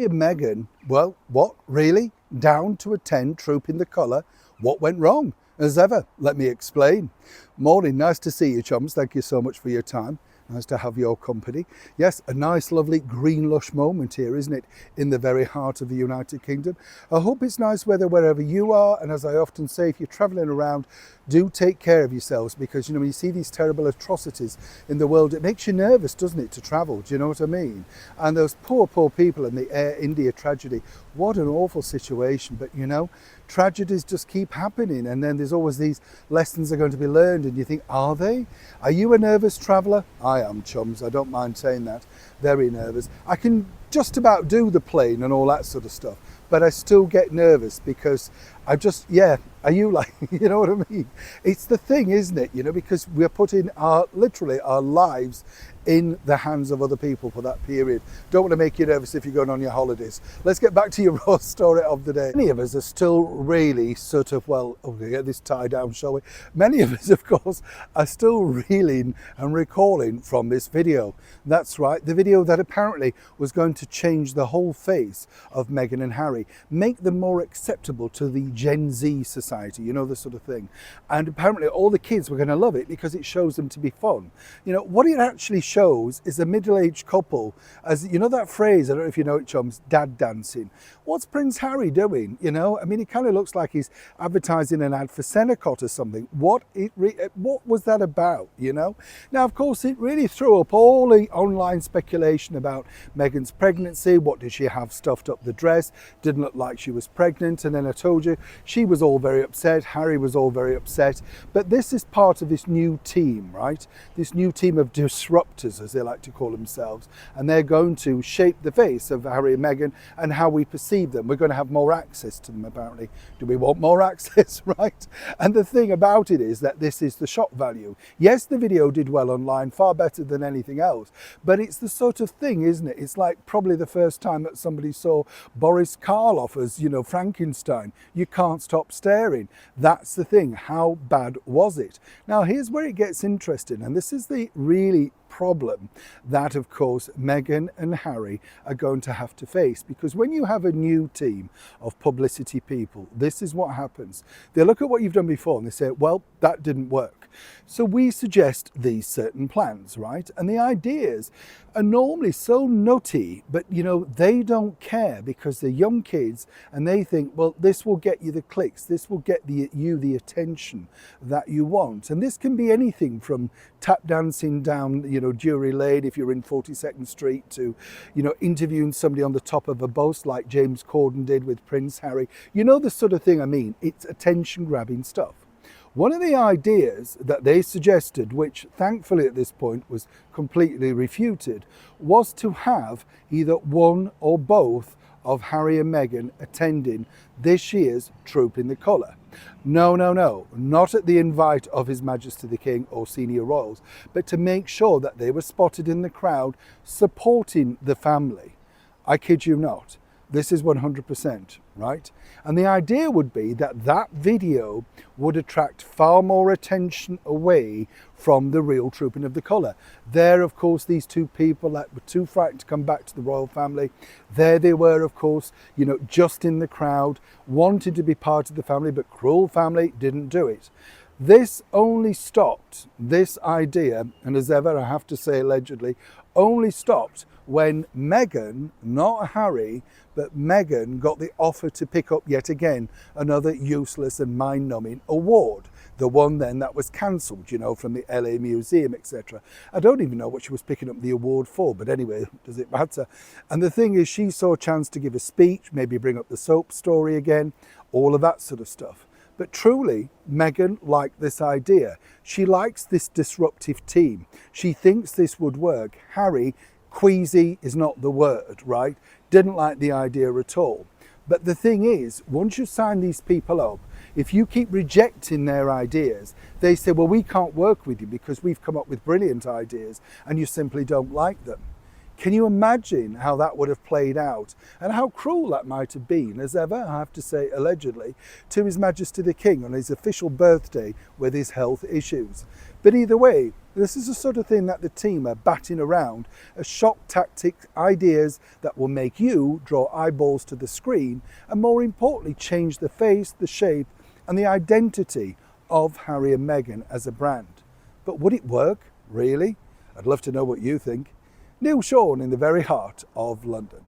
Meghan, well, what, really? Down to attend Troop in the Colour? What went wrong? As ever, let me explain. Morning, nice to see you, chums. Thank you so much for your time. Nice to have your company. Yes, a nice, lovely, green, lush moment here, isn't it? In the very heart of the United Kingdom. I hope it's nice weather wherever you are. And as I often say, if you're travelling around, do take care of yourselves because, when you see these terrible atrocities in the world, it makes you nervous, doesn't it, to travel? Do you know what I mean? And those poor, poor people in the Air India tragedy, what an awful situation. But, tragedies just keep happening. And then there's always these lessons are going to be learned. And you think, are they? Are you a nervous traveller? I am, chums. I don't mind saying that. Very nervous. I can just about do the plane and all that sort of stuff. But I still get nervous because are you like, you know what I mean? It's the thing, isn't it? Because we're putting literally our lives in the hands of other people for that period. Don't want to make you nervous if you're going on your holidays. Let's get back to your raw story of the day. Many of us are still really sort of, okay, get this tie down, shall we? Many of us, of course, are still reeling and recalling from this video. That's right, the video that apparently was going to change the whole face of Meghan and Harry, make them more acceptable to the Gen Z society, this sort of thing. And apparently all the kids were going to love it because it shows them to be fun. What it actually shows is a middle-aged couple, as that phrase, I don't know if you know it, chums, dad dancing. What's Prince Harry doing? I mean, it kind of looks like he's advertising an ad for Senecot or something. What was that about, Now, of course, it really threw up all the online speculation about Meghan's pregnancy. What did she have stuffed up the dress? Didn't look like she was pregnant. And then I told you, she was all very upset. Harry was all very upset. But this is part of this new team, right? This new team of disruptors, as they like to call themselves. And they're going to shape the face of Harry and Meghan and how we perceive them. We're going to have more access to them, apparently. Do we want more access, right? And the thing about it is that this is the shock value. Yes, the video did well online, far better than anything else. But it's the sort of thing, isn't it? It's like probably the first time that somebody saw Boris Karloff as, Frankenstein. You can't stop staring. That's the thing. How bad was it? Now, here's where it gets interesting. And this is the really problem that, of course, Meghan and Harry are going to have to face, because when you have a new team of publicity people, this is what happens. They look at what you've done before and they say, well, that didn't work. So we suggest these certain plans, right? And the ideas are normally so nutty, but they don't care because they're young kids and they think, well, this will get you the clicks, this will get you the attention that you want. And this can be anything from tap dancing down, Drury Lane if you're in 42nd Street to, interviewing somebody on the top of a bus like James Corden did with Prince Harry. The sort of thing I mean. It's attention grabbing stuff. One of the ideas that they suggested, which thankfully at this point was completely refuted, was to have either one or both of Harry and Meghan attending this year's Troop in the Colour. No, not at the invite of His Majesty the King or senior royals, but to make sure that they were spotted in the crowd supporting the family. I kid you not. This is 100%, right? And the idea would be that that video would attract far more attention away from the real Trooping of the Colour. There, of course, these two people that were too frightened to come back to the royal family, there they were, of course, just in the crowd, wanted to be part of the family, but cruel family didn't do it. This only stopped, this idea, and as ever, I have to say allegedly, only stopped when Meghan, not Harry, but Meghan got the offer to pick up yet again another useless and mind-numbing award. The one then that was cancelled, from the LA Museum, etc. I don't even know what she was picking up the award for, but anyway, does it matter? And the thing is, she saw a chance to give a speech, maybe bring up the soap story again, all of that sort of stuff. But truly, Meghan liked this idea. She likes this disruptive team. She thinks this would work. Harry, queasy is not the word, right? Didn't like the idea at all. But the thing is, once you sign these people up, if you keep rejecting their ideas, they say, well, we can't work with you because we've come up with brilliant ideas and you simply don't like them. Can you imagine how that would have played out and how cruel that might have been, as ever, I have to say, allegedly, to His Majesty the King on his official birthday with his health issues. But either way, This is the sort of thing that the team are batting around as shock tactics, ideas that will make you draw eyeballs to the screen and, more importantly, change the face, the shape and the identity of Harry and Meghan as a brand. But would it work, really? I'd love to know what you think. Neil Sean in the very heart of London.